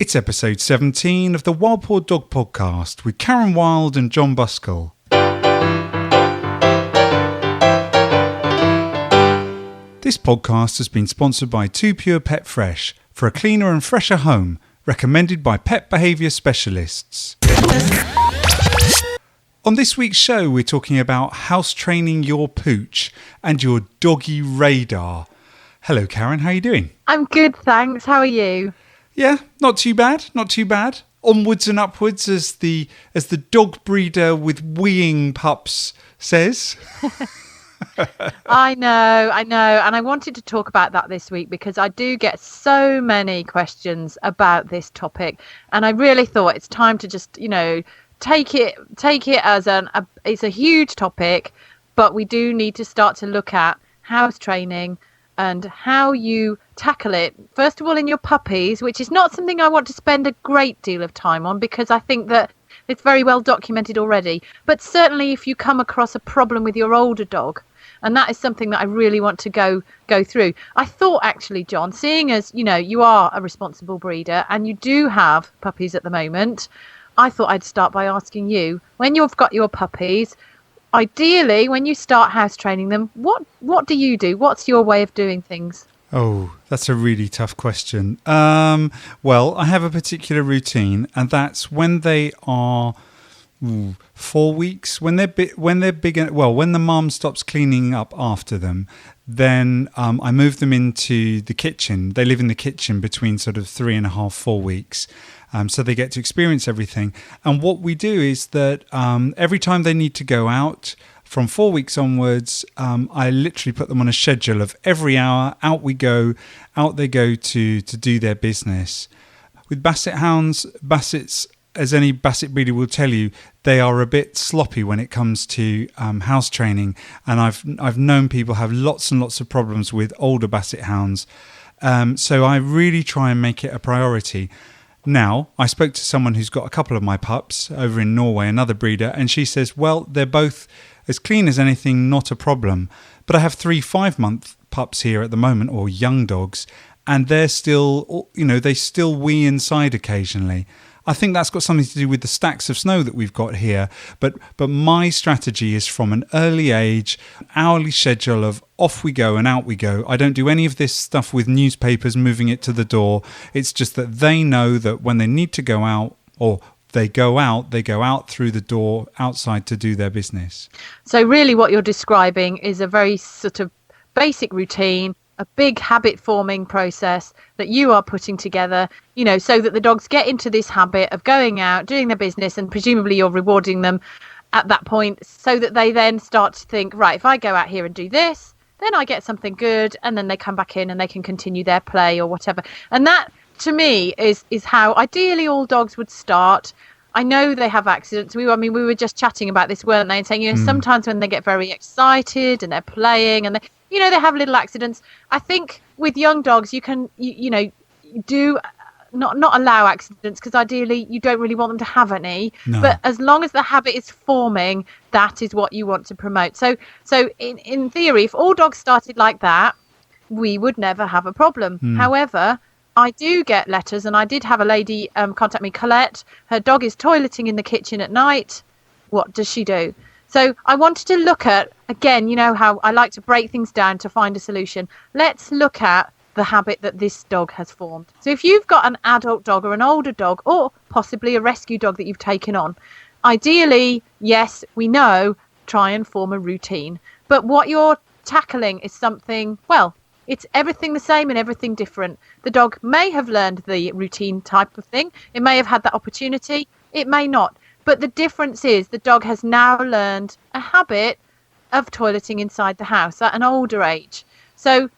It's episode 17 of the Wild Paw Dog Podcast with Karen Wilde and John Buskell. This podcast has been sponsored by 2 Pure Pet Fresh for a cleaner and fresher home, recommended by pet behaviour specialists. On this week's show, we're talking about house training your pooch and your doggy radar. Hello, Karen. How are you doing? I'm good, thanks. How are you? Yeah, not too bad. Onwards and upwards, as the dog breeder with weeing pups says. I know. And I wanted to talk about that this week because I do get so many questions about this topic. And I really thought it's time to just, take it as it's a huge topic, but we do need to start to look at house training and how you tackle it. First of all, in your puppies, which is not something I want to spend a great deal of time on because I think that it's very well documented already. But certainly if you come across a problem with your older dog, and that is something that I really want to go through. I thought actually, John, seeing as, you are a responsible breeder and you do have puppies at the moment, I thought I'd start by asking you, when you've got your puppies, ideally, when you start house training them, what do you do? What's your way of doing things? Oh, that's a really tough question. Well, I have a particular routine, and that's when they are 4 weeks, when they're big. Well, when the mum stops cleaning up after them, then I move them into the kitchen. They live in the kitchen between sort of 3.5, 4 weeks. So they get to experience everything. And what we do is that every time they need to go out, from 4 weeks onwards, I literally put them on a schedule of every hour, out they go to do their business. With Basset hounds, Bassets, as any Basset breeder will tell you, they are a bit sloppy when it comes to house training. And I've known people have lots and lots of problems with older Basset hounds. So I really try and make it a priority. Now, I spoke to someone who's got a couple of my pups over in Norway, another breeder, and she says, well, they're both as clean as anything, not a problem. But I have 3 5-month pups here at the moment, or young dogs, and they're still, they still wee inside occasionally. I think that's got something to do with the stacks of snow that we've got here. But my strategy is from an early age, hourly schedule of off we go and out we go. I don't do any of this stuff with newspapers moving it to the door. It's just that they know that when they need to go out, or they go out through the door outside to do their business. So really what you're describing is a very sort of basic routine, a big habit forming process that you are putting together, so that the dogs get into this habit of going out, doing their business, and presumably you're rewarding them at that point so that they then start to think, right, if I go out here and do this, then I get something good, and then they come back in and they can continue their play or whatever. And that, to me, is how ideally all dogs would start. I know they have accidents. We were just chatting about this, weren't they? And saying, sometimes when they get very excited and they're playing and they have little accidents. I think with young dogs, you can, do not allow accidents because ideally you don't really want them to have any. No. But as long as the habit is forming, that is what you want to promote. So in theory, if all dogs started like that, we would never have a problem. However, I do get letters, and I did have a lady contact me, Colette. Her dog is toileting in the kitchen at night. What does she do? So I wanted to look at, again, how I like to break things down to find a solution. Let's look at the habit that this dog has formed. So if you've got an adult dog or an older dog, or possibly a rescue dog that you've taken on, ideally, yes, we know, try and form a routine. But what you're tackling is something, well, it's everything the same and everything different. The dog may have learned the routine type of thing. It may have had that opportunity. It may not. But the difference is the dog has now learned a habit of toileting inside the house at an older age. So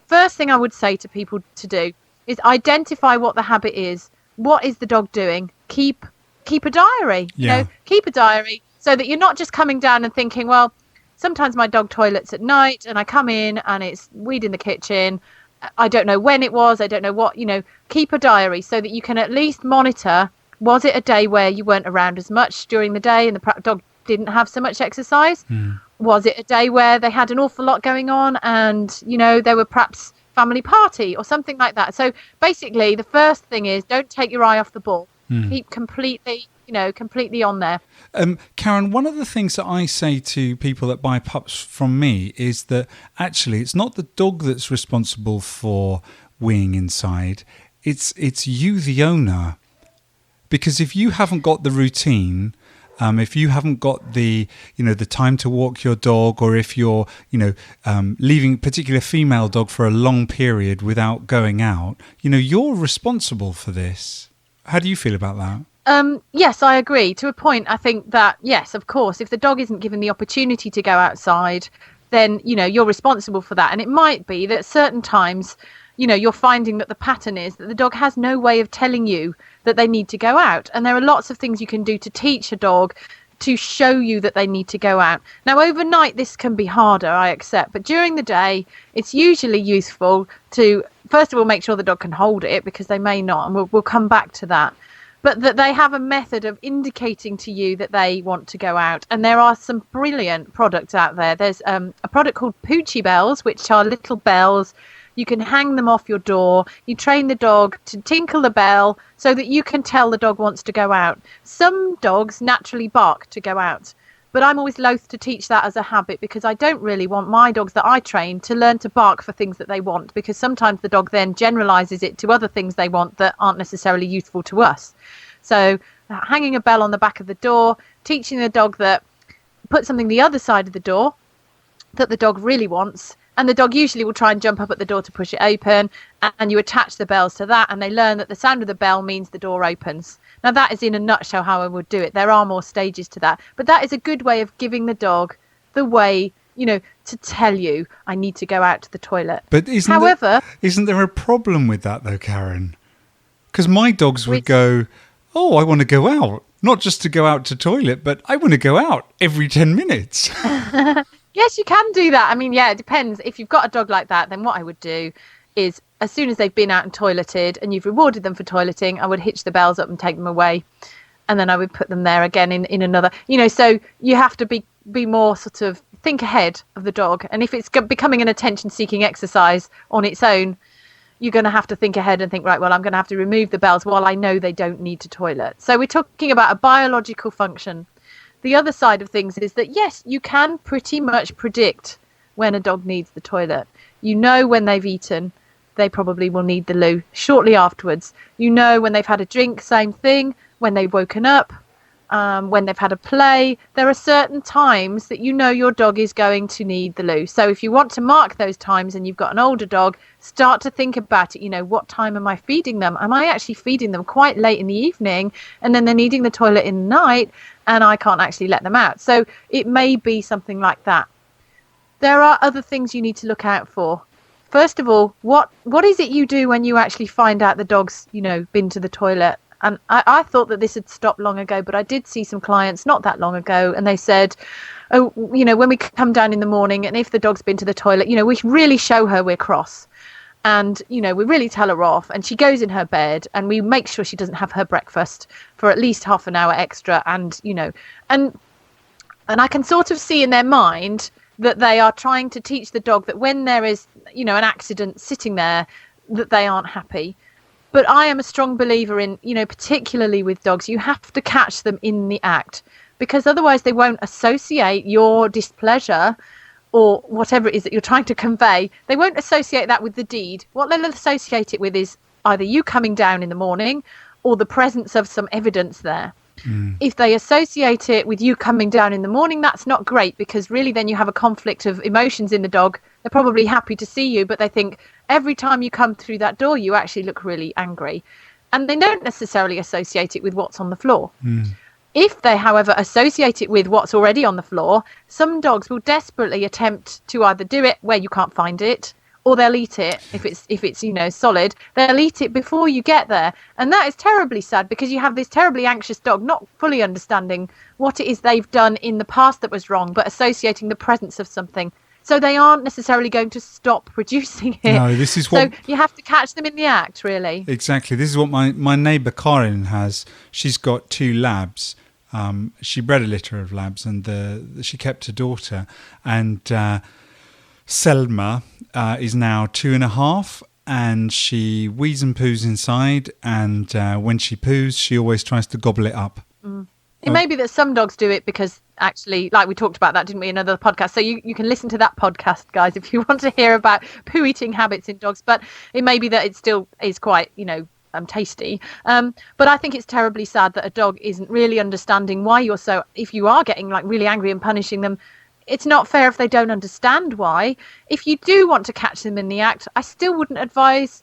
first thing I would say to people to do is identify what the habit is. What is the dog doing? Keep a diary. Yeah. Keep a diary so that you're not just coming down and thinking, well, sometimes my dog toilets at night and I come in and it's weed in the kitchen. I don't know when it was. I don't know what, keep a diary so that you can at least monitor. Was it a day where you weren't around as much during the day and the dog didn't have so much exercise? Was it a day where they had an awful lot going on and, they were perhaps family party or something like that. So basically, the first thing is don't take your eye off the ball. Keep completely on there. Karen, one of the things that I say to people that buy pups from me is that actually it's not the dog that's responsible for weeing inside. It's you, the owner. Because if you haven't got the routine, if you haven't got the time to walk your dog, or if you're, leaving a particular female dog for a long period without going out, you're responsible for this. How do you feel about that? Yes, I agree. To a point, I think that, yes, of course, if the dog isn't given the opportunity to go outside, then, you're responsible for that. And it might be that certain times, you're finding that the pattern is that the dog has no way of telling you that they need to go out. And there are lots of things you can do to teach a dog to show you that they need to go out. Now, overnight, this can be harder, I accept. But during the day, it's usually useful to, first of all, make sure the dog can hold it, because they may not. And we'll come back to that. But that they have a method of indicating to you that they want to go out. And there are some brilliant products out there. There's a product called Poochie Bells, which are little bells. You can hang them off your door. You train the dog to tinkle the bell so that you can tell the dog wants to go out. Some dogs naturally bark to go out, but I'm always loath to teach that as a habit, because I don't really want my dogs that I train to learn to bark for things that they want, because sometimes the dog then generalizes it to other things they want that aren't necessarily useful to us. So hanging a bell on the back of the door, teaching the dog that put something the other side of the door that the dog really wants, and the dog usually will try and jump up at the door to push it open, and you attach the bells to that, and they learn that the sound of the bell means the door opens. Now, that is in a nutshell how I would do it. There are more stages to that, but that is a good way of giving the dog the way, to tell you, I need to go out to the toilet. But isn't there a problem with that though, Karen? Because my dogs would go, oh, I want to go out. Not just to go out to toilet, but I want to go out every 10 minutes. Yes, you can do that. I mean, yeah, it depends. If you've got a dog like that, then what I would do is, as soon as they've been out and toileted and you've rewarded them for toileting, I would hitch the bells up and take them away. And then I would put them there again in another, so you have to be more sort of think ahead of the dog. And if it's becoming an attention-seeking exercise on its own, you're going to have to think ahead and think, right, well, I'm going to have to remove the bells while I know they don't need to toilet. So we're talking about a biological function. The other side of things is that, yes, you can pretty much predict when a dog needs the toilet. When they've eaten, they probably will need the loo shortly afterwards. When they've had a drink, same thing. When they've woken up, when they've had a play, there are certain times that your dog is going to need the loo. So if you want to mark those times and you've got an older dog, start to think about it. What time am I feeding them? Am I actually feeding them quite late in the evening, and then they're needing the toilet in the night, and I can't actually let them out? So it may be something like that. There are other things you need to look out for. First of all, what is it you do when you actually find out the dog's, been to the toilet? And I thought that this had stopped long ago, but I did see some clients not that long ago, and they said, oh, when we come down in the morning, and if the dog's been to the toilet, we really show her we're cross. And, we really tell her off, and she goes in her bed, and we make sure she doesn't have her breakfast for at least half an hour extra. And, and I can sort of see in their mind that they are trying to teach the dog that when there is, an accident sitting there, that they aren't happy. But I am a strong believer in, particularly with dogs, you have to catch them in the act, because otherwise they won't associate your displeasure or whatever it is that you're trying to convey. They won't associate that with the deed. What they'll associate it with is either you coming down in the morning or the presence of some evidence there. If they associate it with you coming down in the morning, that's not great, because really then you have a conflict of emotions in the dog. They're probably happy to see you, but they think every time you come through that door, you actually look really angry. And they don't necessarily associate it with what's on the floor. If they, however, associate it with what's already on the floor, some dogs will desperately attempt to either do it where you can't find it, or they'll eat it if it's solid. They'll eat it before you get there, and that is terribly sad, because you have this terribly anxious dog not fully understanding what it is they've done in the past that was wrong, but associating the presence of something. So they aren't necessarily going to stop producing it. No, this is what. So you have to catch them in the act, really. Exactly. This is what my neighbour Karin has. She's got 2 labs. She bred a litter of labs, and she kept a daughter, and Selma is now 2.5, and she wheezes and poos inside, and when she poos, she always tries to gobble it up. It may be that some dogs do it because actually, like we talked about that, didn't we, in another podcast? So you can listen to that podcast, guys, if you want to hear about poo eating habits in dogs. But it may be that it still is quite, tasty. But I think it's terribly sad that a dog isn't really understanding why you're so, if you are getting like really angry and punishing them, it's not fair if they don't understand why. If you do want to catch them in the act, I still wouldn't advise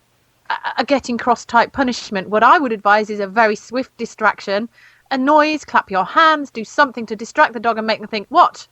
a getting cross type punishment. What I would advise is a very swift distraction. A noise, clap your hands, do something to distract the dog and make them think, what?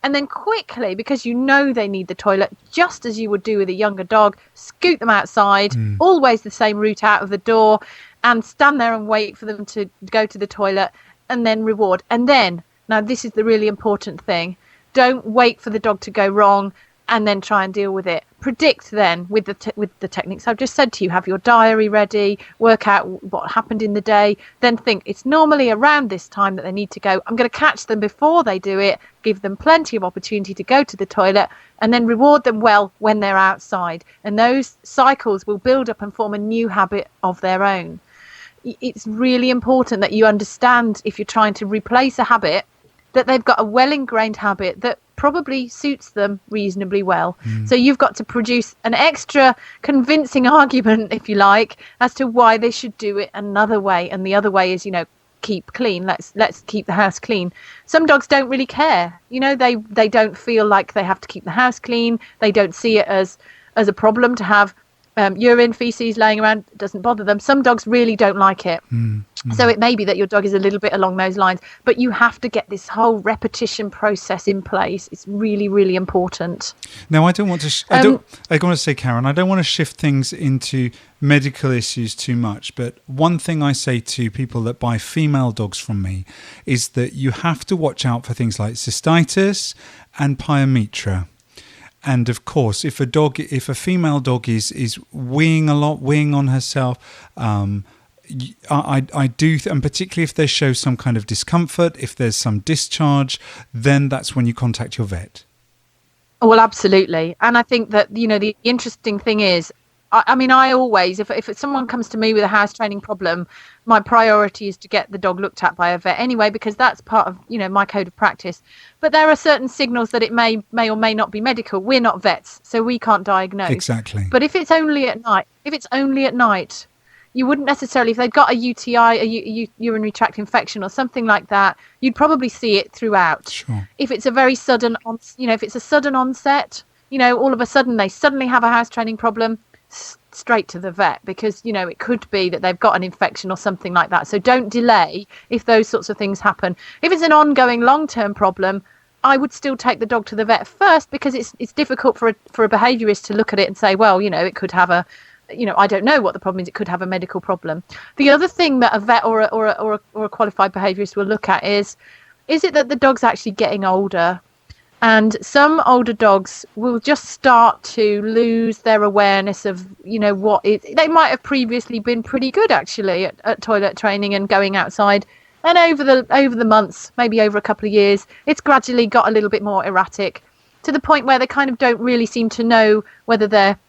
And then quickly, because you know they need the toilet, just as you would do with a younger dog, scoot them outside, always the same route out of the door, and stand there and wait for them to go to the toilet, and then reward. And then, now this is the really important thing, don't wait for the dog to go wrong and then try and deal with it. Predict then with the techniques I've just said to you. Have your diary ready, work out what happened in the day, then think it's normally around this time that they need to go. I'm going to catch them before they do it, give them plenty of opportunity to go to the toilet, and then reward them well when they're outside. And those cycles will build up and form a new habit of their own. It's really important that you understand, if you're trying to replace a habit, that they've got a well-ingrained habit that probably suits them reasonably well. So you've got to produce an extra convincing argument, if you like, as to why they should do it another way. And the other way is, keep clean. Let's keep the house clean. Some dogs don't really care. They don't feel like they have to keep the house clean. They don't see it as a problem to have urine, feces laying around. It doesn't bother them. Some dogs really don't like it. So it may be that your dog is a little bit along those lines, but you have to get this whole repetition process in place. It's really, really important. Now, I don't want to. I want to say, Karen, I don't want to shift things into medical issues too much. But one thing I say to people that buy female dogs from me is that you have to watch out for things like cystitis and pyometra. And of course, if a female dog is weeing a lot, weeing on herself, I do, and particularly if they show some kind of discomfort, if there's some discharge, then that's when you contact your vet. Well, absolutely. And I think that, the interesting thing is, I always, if someone comes to me with a house training problem, my priority is to get the dog looked at by a vet anyway, because that's part of, my code of practice. But there are certain signals that it may or may not be medical. We're not vets, so we can't diagnose. Exactly. But if it's only at night, you wouldn't necessarily, if they've got a UTI, a urinary tract infection or something like that, you'd probably see it throughout. Sure. If it's a very sudden, if it's a sudden onset, all of a sudden they suddenly have a house training problem, straight to the vet, because it could be that they've got an infection or something like that. So don't delay if those sorts of things happen. If it's an ongoing long-term problem, I would still take the dog to the vet first, because it's difficult for a behaviourist to look at it and say, well, it could have a, I don't know what the problem is. It could have a medical problem. The other thing that a vet or a qualified behaviourist will look at is it that the dog's actually getting older? And some older dogs will just start to lose their awareness of, what is. They might have previously been pretty good, actually, at toilet training and going outside. And over the months, maybe over a couple of years, it's gradually got a little bit more erratic, to the point where they kind of don't really seem to know whether they're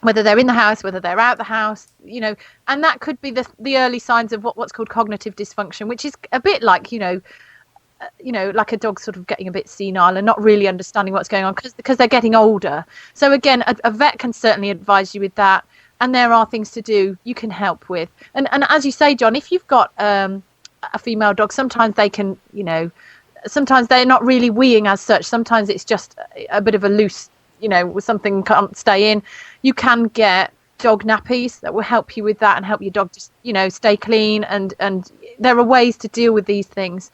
in the house, whether they're out the house, and that could be the early signs of what's called cognitive dysfunction, which is a bit like, like a dog sort of getting a bit senile and not really understanding what's going on because they're getting older. So again, a vet can certainly advise you with that. And there are things to do you can help with. And as you say, John, if you've got a female dog, sometimes they can, sometimes they're not really weeing as such. Sometimes it's just a bit of a loose, something can't stay in. You can get dog nappies that will help you with that and help your dog just, stay clean. And there are ways to deal with these things.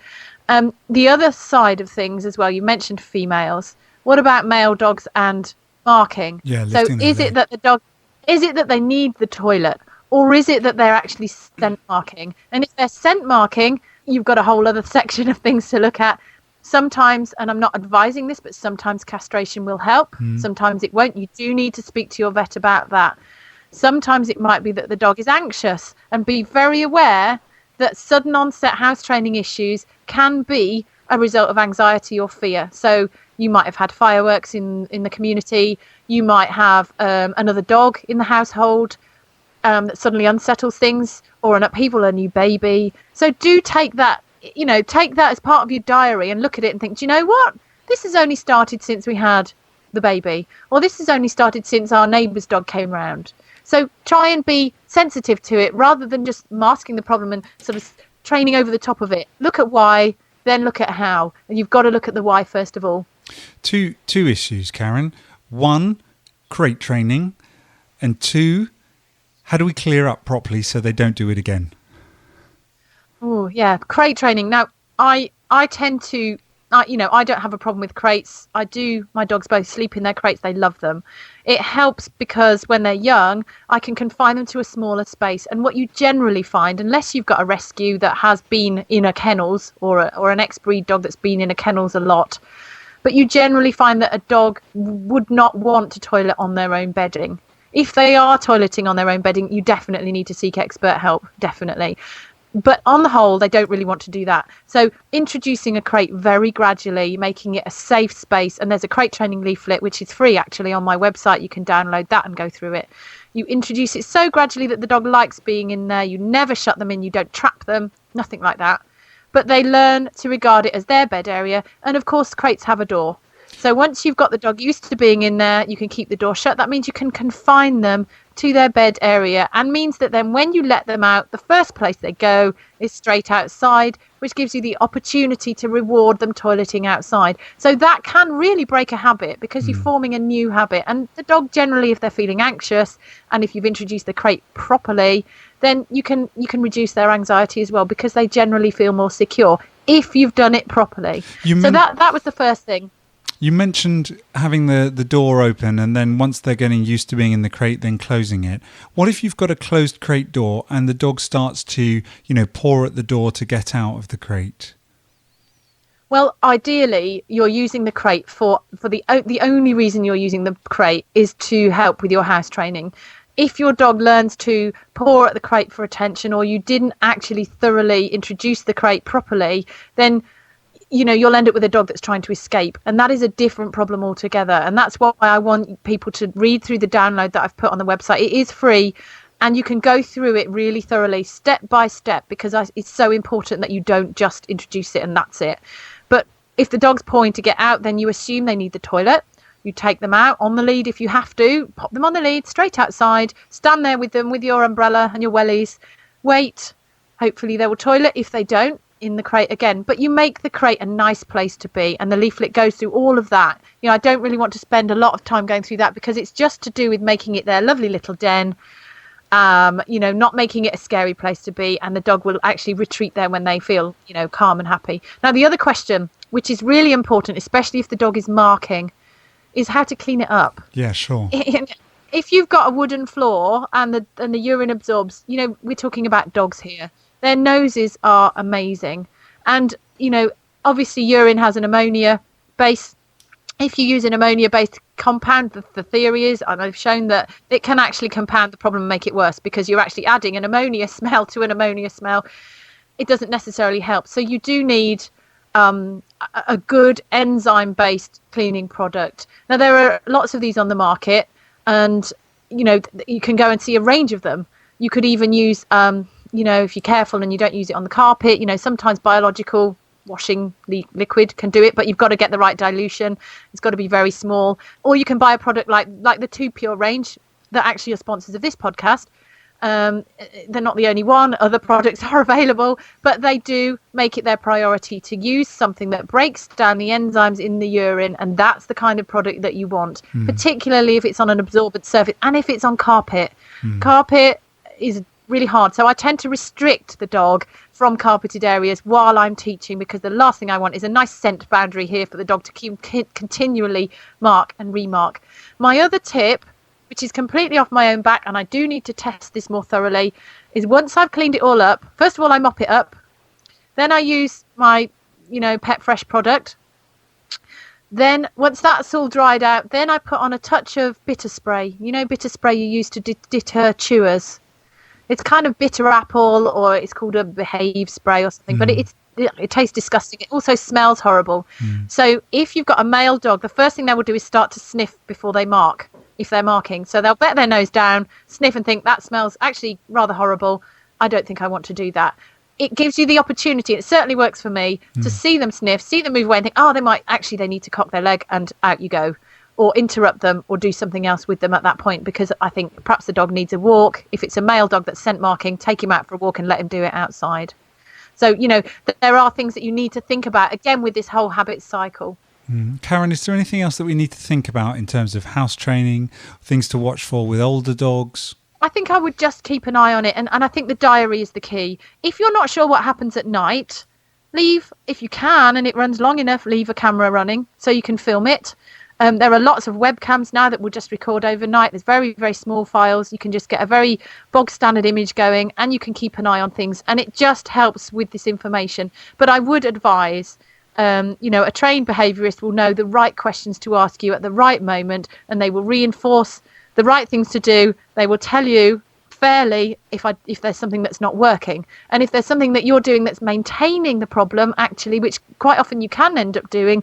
The other side of things as well, you mentioned females. What about male dogs and marking? Yeah, so is it that they need the toilet, or is it that they're actually scent marking? And if they're scent marking, you've got a whole other section of things to look at. Sometimes, and I'm not advising this, but sometimes castration will help. Sometimes it won't. You do need to speak to your vet about that. Sometimes it might be that the dog is anxious, and be very aware that sudden onset house training issues can be a result of anxiety or fear. So, You might have had fireworks in the community. You might have another dog in the household that suddenly unsettles things, or an upheaval, a new baby. So do take that as part of your diary and look at it and think, do you know what? This has only started since we had the baby, or this has only started since our neighbour's dog came round. So try and be sensitive to it rather than just masking the problem and sort of training over the top of it. Look at why, then look at how. And you've got to look at the why first of all. Two issues, Karen. One, crate training. And two, how do we clear up properly so they don't do it again? Oh, yeah, crate training. Now, I tend to... I don't have a problem with crates. My dogs both sleep in their crates. They love them. It helps because when they're young, I can confine them to a smaller space. And what you generally find, unless you've got a rescue that has been in a kennels or an ex-breed dog that's been in a kennels a lot, but you generally find that a dog would not want to toilet on their own bedding. If they are toileting on their own bedding, you definitely need to seek expert help, definitely. But on the whole, they don't really want to do that. So introducing a crate very gradually, making it a safe space. And there's a crate training leaflet, which is free actually on my website. You can download that and go through it. You introduce it so gradually that the dog likes being in there. You never shut them in. You don't trap them, nothing like that. But they learn to regard it as their bed area. And of course, crates have a door. So once you've got the dog used to being in there, you can keep the door shut. That means you can confine them to their bed area, and means that then when you let them out, the first place they go is straight outside, which gives you the opportunity to reward them toileting outside. So that can really break a habit because you're forming a new habit. And the dog generally, if they're feeling anxious and if you've introduced the crate properly, then you can reduce their anxiety as well because they generally feel more secure if you've done it properly. So that was the first thing. You mentioned having the door open and then once they're getting used to being in the crate, then closing it. What if you've got a closed crate door and the dog starts to, paw at the door to get out of the crate? Well, ideally, you're using the crate for the only reason you're using the crate is to help with your house training. If your dog learns to paw at the crate for attention, or you didn't actually thoroughly introduce the crate properly, then you'll end up with a dog that's trying to escape. And that is a different problem altogether. And that's why I want people to read through the download that I've put on the website. It is free and you can go through it really thoroughly, step by step, because it's so important that you don't just introduce it and that's it. But if the dog's pawing to get out, then you assume they need the toilet. You take them out on the lead if you have to, pop them on the lead, straight outside, stand there with them with your umbrella and your wellies, wait. Hopefully they will toilet. If they don't, in the crate again, but you make the crate a nice place to be, and the leaflet goes through all of that. I don't really want to spend a lot of time going through that because it's just to do with making it their lovely little den, not making it a scary place to be, and the dog will actually retreat there when they feel calm and happy. Now the other question, which is really important, especially if the dog is marking, is how to clean it up. Yeah, sure. If you've got a wooden floor and the urine absorbs, we're talking about dogs here. Their noses are amazing. And, obviously urine has an ammonia base. If you use an ammonia-based compound, the theory is, and I've shown that it can actually compound the problem and make it worse because you're actually adding an ammonia smell to an ammonia smell. It doesn't necessarily help. So you do need a good enzyme-based cleaning product. Now, there are lots of these on the market and, you can go and see a range of them. You could even use... if you're careful and you don't use it on the carpet, sometimes biological washing liquid can do it, but you've got to get the right dilution. It's got to be very small. Or you can buy a product like the 2 Pure range that actually are sponsors of this podcast. They're not the only one. Other products are available, but they do make it their priority to use something that breaks down the enzymes in the urine, and that's the kind of product that you want, particularly if it's on an absorbent surface and if it's on carpet. Carpet is really hard. So I tend to restrict the dog from carpeted areas while I'm teaching, because the last thing I want is a nice scent boundary here for the dog to keep continually mark and remark. My other tip, which is completely off my own back, and I do need to test this more thoroughly, is once I've cleaned it all up, first of all, I mop it up. Then I use my, Pet Fresh product. Then once that's all dried out, then I put on a touch of bitter spray. Bitter spray you use to deter chewers. It's kind of bitter apple, or it's called a behave spray or something, but it's it tastes disgusting. It also smells horrible. So if you've got a male dog, the first thing they will do is start to sniff before they mark, if they're marking. So they'll let their nose down, sniff and think, that smells actually rather horrible. I don't think I want to do that. It gives you the opportunity, it certainly works for me, to see them sniff, see them move away and think, oh, they need to cock their leg, and out you go. Or interrupt them or do something else with them at that point, because I think perhaps the dog needs a walk. If it's a male dog that's scent marking, take him out for a walk and let him do it outside. So, there are things that you need to think about, again, with this whole habit cycle. Karen, is there anything else that we need to think about in terms of house training, things to watch for with older dogs? I think I would just keep an eye on it. And I think the diary is the key. If you're not sure what happens at night, leave, if you can, and it runs long enough, leave a camera running so you can film it. There are lots of webcams now that will just record overnight. There's very, very small files. You can just get a very bog standard image going, and you can keep an eye on things. And it just helps with this information. But I would advise, a trained behaviourist will know the right questions to ask you at the right moment, and they will reinforce the right things to do. They will tell you fairly if there's something that's not working. And if there's something that you're doing that's maintaining the problem, actually, which quite often you can end up doing,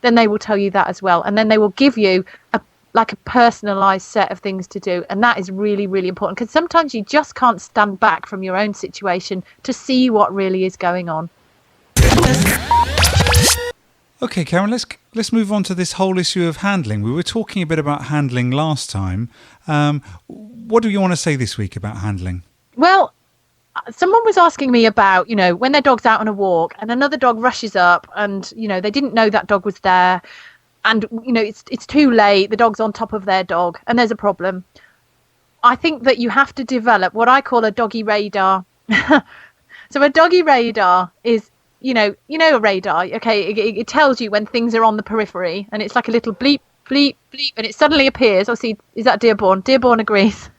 then they will tell you that as well. And then they will give you a personalised set of things to do. And that is really, really important, because sometimes you just can't stand back from your own situation to see what really is going on. Okay, Karen, let's move on to this whole issue of handling. We were talking a bit about handling last time. What do you want to say this week about handling? Well, someone was asking me about, when their dog's out on a walk and another dog rushes up and, they didn't know that dog was there, and, it's too late, the dog's on top of their dog and there's a problem. I think that you have to develop what I call a doggy radar. So a doggy radar is, a radar, okay, it tells you when things are on the periphery, and it's like a little bleep, bleep, bleep, and it suddenly appears. Oh, see, is that Dearborn? Dearborn agrees.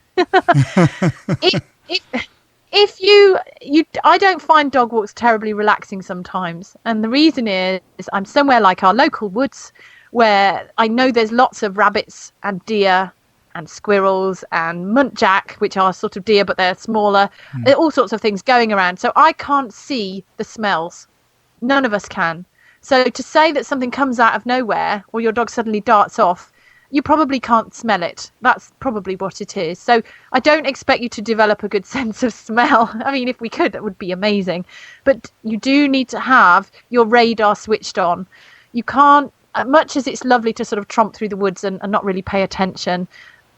I don't find dog walks terribly relaxing sometimes. And the reason is I'm somewhere like our local woods where I know there's lots of rabbits and deer and squirrels and muntjac, which are sort of deer, but they're smaller, all sorts of things going around. So I can't see the smells. None of us can. So to say that something comes out of nowhere or your dog suddenly darts off, you probably can't smell it. That's probably what it is. So I don't expect you to develop a good sense of smell. I mean, if we could, that would be amazing. But you do need to have your radar switched on. You can't, much as it's lovely to sort of tromp through the woods and not really pay attention,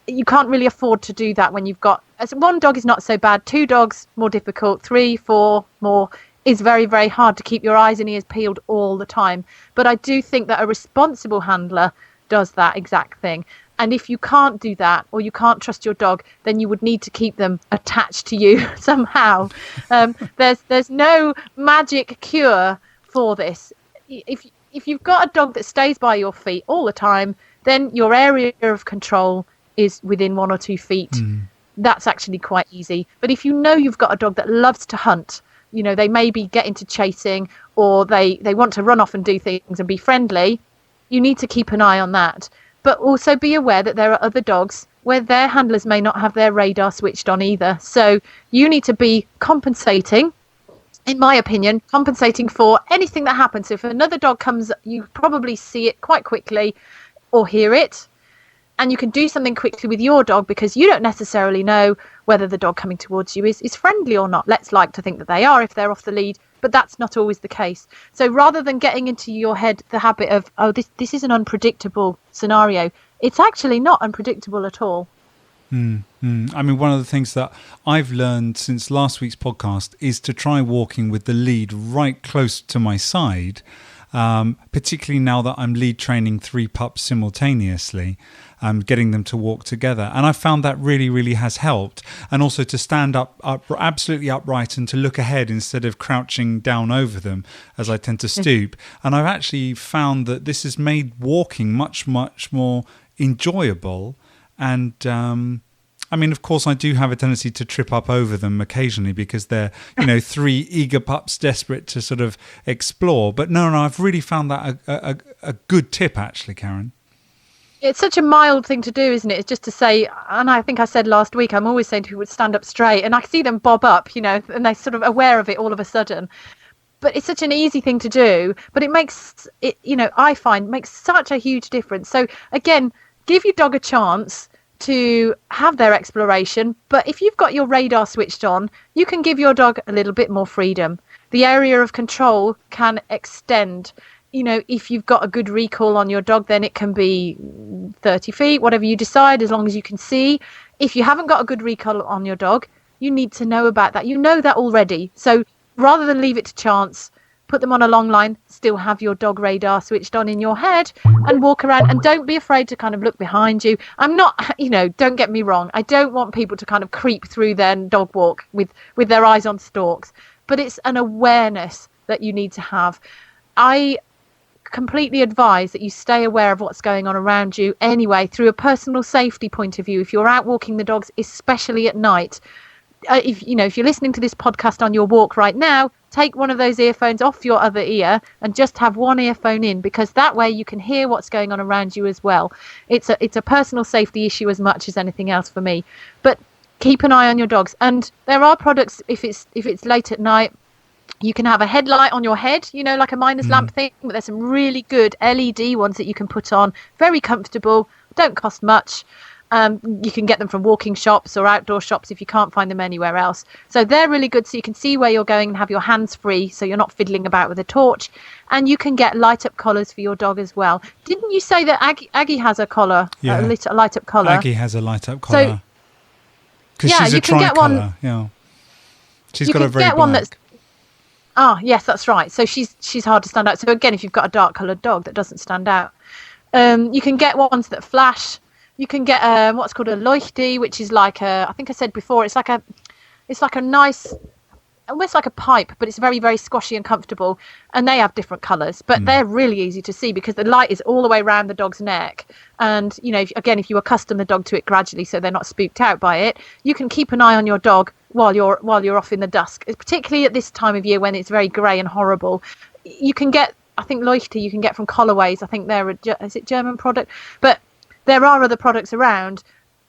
you can't really afford to do that when you've got, as one dog is not so bad, 2 dogs more difficult, 3, 4 more is very, very hard to keep your eyes and ears peeled all the time. But I do think that a responsible handler does that exact thing. And if you can't do that, or you can't trust your dog, then you would need to keep them attached to you somehow. There's no magic cure for this. If you've got a dog that stays by your feet all the time, then your area of control is within 1 or 2 feet. That's actually quite easy. But if you know you've got a dog that loves to hunt, they maybe get into chasing, or they want to run off and do things and be friendly, you need to keep an eye on that. But also be aware that there are other dogs where their handlers may not have their radar switched on either. So you need to be compensating, in my opinion, compensating for anything that happens. So if another dog comes, you probably see it quite quickly or hear it. And you can do something quickly with your dog, because you don't necessarily know whether the dog coming towards you is friendly or not. Let's like to think that they are if they're off the lead, but that's not always the case. So rather than getting into your head the habit of, oh, this is an unpredictable scenario, it's actually not unpredictable at all. I mean, one of the things that I've learned since last week's podcast is to try walking with the lead right close to my side, particularly now that I'm lead training 3 pups simultaneously, getting them to walk together. And I found that really, really has helped. And also to stand up absolutely upright and to look ahead instead of crouching down over them, as I tend to stoop. And I've actually found that this has made walking much, much more enjoyable. And I mean, of course, I do have a tendency to trip up over them occasionally because they're, 3 eager pups desperate to sort of explore. But no, I've really found that a good tip, actually, Karen. It's such a mild thing to do, isn't it? It's just to say, and I think I said last week, I'm always saying to people, stand up straight, and I see them bob up, and they're sort of aware of it all of a sudden. but it's such an easy thing to do, but it makes it, I find makes such a huge difference. So again, give your dog a chance to have their exploration, but if you've got your radar switched on, you can give your dog a little bit more freedom. The area of control can extend. If you've got a good recall on your dog, then it can be 30 feet, whatever you decide, as long as you can see. If you haven't got a good recall on your dog, you need to know about that. You know that already. So rather than leave it to chance, put them on a long line, still have your dog radar switched on in your head and walk around, and don't be afraid to kind of look behind you. I'm not, don't get me wrong. I don't want people to kind of creep through their dog walk with their eyes on stalks, but it's an awareness that you need to have. I completely advise that you stay aware of what's going on around you anyway, through a personal safety point of view. If you're out walking the dogs, especially at night, if you're listening to this podcast on your walk right now, take one of those earphones off your other ear and just have one earphone in, because that way you can hear what's going on around you as well. It's a personal safety issue as much as anything else for me. But keep an eye on your dogs, and there are products, if it's late at night, you can have a headlight on your head, like a miner's lamp thing, but there's some really good LED ones that you can put on. Very comfortable, don't cost much. You can get them from walking shops or outdoor shops if you can't find them anywhere else. So they're really good, so you can see where you're going and have your hands free, so you're not fiddling about with a torch. And you can get light-up collars for your dog as well. Didn't you say that Aggie has a collar, yeah. a light-up collar? Aggie has a light-up collar. Because yeah, she's a you can get one. Yeah, she's you got a can very get black. one that's. Oh, yes, that's right. So she's hard to stand out. So again, if you've got a dark coloured dog that doesn't stand out, you can get ones that flash. You can get what's called a leuchte, which is like I think I said before, it's like a nice, almost like a pipe, but it's very, very squashy and comfortable. And they have different colours, but they're really easy to see because the light is all the way around the dog's neck. And if you accustom the dog to it gradually, so they're not spooked out by it, you can keep an eye on your dog while you're off in the dusk, particularly at this time of year when it's very grey and horrible. You can get, I think Leuchte you can get from Collarways. I think is it German product, but there are other products around.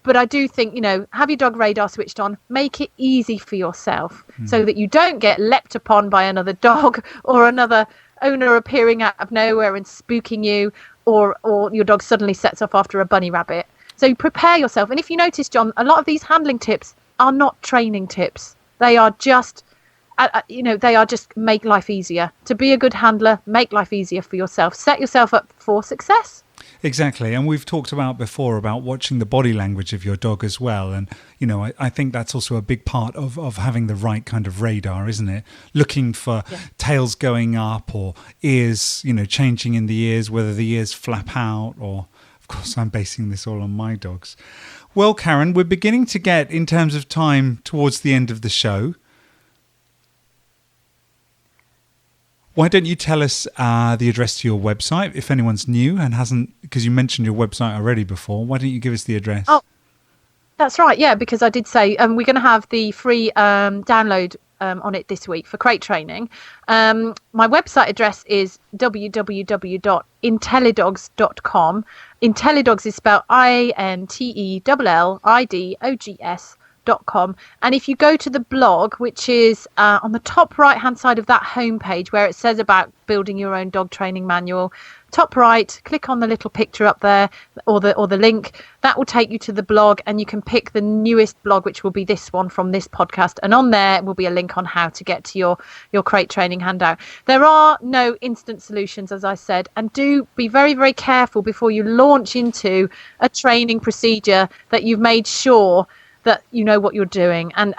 But I do think, have your dog radar switched on, make it easy for yourself so that you don't get leapt upon by another dog or another owner appearing out of nowhere and spooking you, or your dog suddenly sets off after a bunny rabbit. So prepare yourself. And if you notice, John, a lot of these handling tips are not training tips. They are just, make life easier. To be a good handler, make life easier for yourself. Set yourself up for success. Exactly. And we've talked about before about watching the body language of your dog as well. And, I think that's also a big part of having the right kind of radar, isn't it? Looking for tails going up or ears, changing in the ears, whether the ears flap out or, of course, I'm basing this all on my dogs. Well, Karen, we're beginning to get, in terms of time, towards the end of the show. Why don't you tell us the address to your website, if anyone's new and hasn't, because you mentioned your website already before. Why don't you give us the address? Oh, that's right. Yeah, because I did say we're going to have the free download on it this week for crate training. My website address is www.intellidogs.com. Intellidogs is spelled INTELLIDOGS.com. And if you go to the blog, which is on the top right hand side of that homepage where it says about building your own dog training manual, top right, click on the little picture up there or the link. That will take you to the blog, and you can pick the newest blog, which will be this one from this podcast, and on there will be a link on how to get to your crate training handout. There are no instant solutions, as I said, and do be very, very careful before you launch into a training procedure that you've made sure that you know what you're doing. And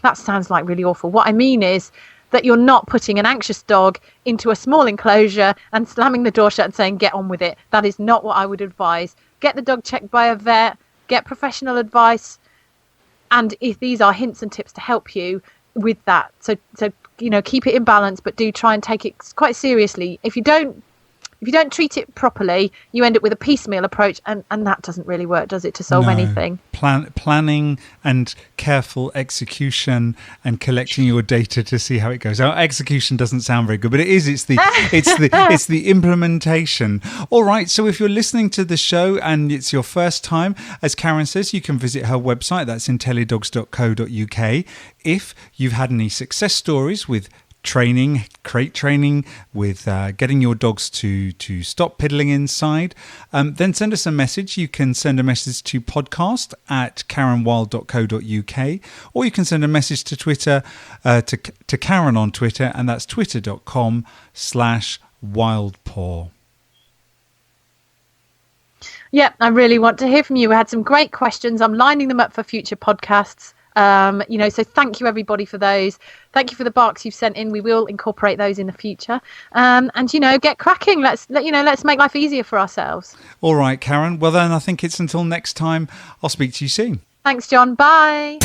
that sounds like really awful. What I mean is that you're not putting an anxious dog into a small enclosure and slamming the door shut and saying, get on with it. That is not what I would advise. Get the dog checked by a vet, get professional advice. And if these are hints and tips to help you with that. So keep it in balance, but do try and take it quite seriously. If you don't treat it properly, you end up with a piecemeal approach, and that doesn't really work, does it, to solve anything? Planning and careful execution and collecting your data to see how it goes. Our execution doesn't sound very good, but it is. It's the implementation. All right. So if you're listening to the show and it's your first time, as Karen says, you can visit her website. That's intellidogs.co.uk. If you've had any success stories with crate training with getting your dogs to stop piddling inside, then send us a message. You can send a message to podcast@karenwild.co.uk, or you can send a message to Twitter, to Karen on Twitter, and that's twitter.com/wildpaw. Yeah, I really want to hear from you. We had some great questions. I'm lining them up for future podcasts. So thank you everybody for those. Thank you for the barks you've sent in. We will incorporate those in the future. And get cracking. Let's make life easier for ourselves. All right, Karen. Well then, I think it's until next time. I'll speak to you soon. Thanks, John. Bye.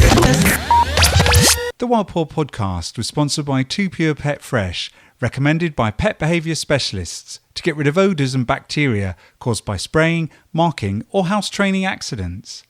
The Wild Paw podcast was sponsored by Too Pure Pet Fresh, recommended by pet behaviour specialists to get rid of odours and bacteria caused by spraying, marking or house training accidents.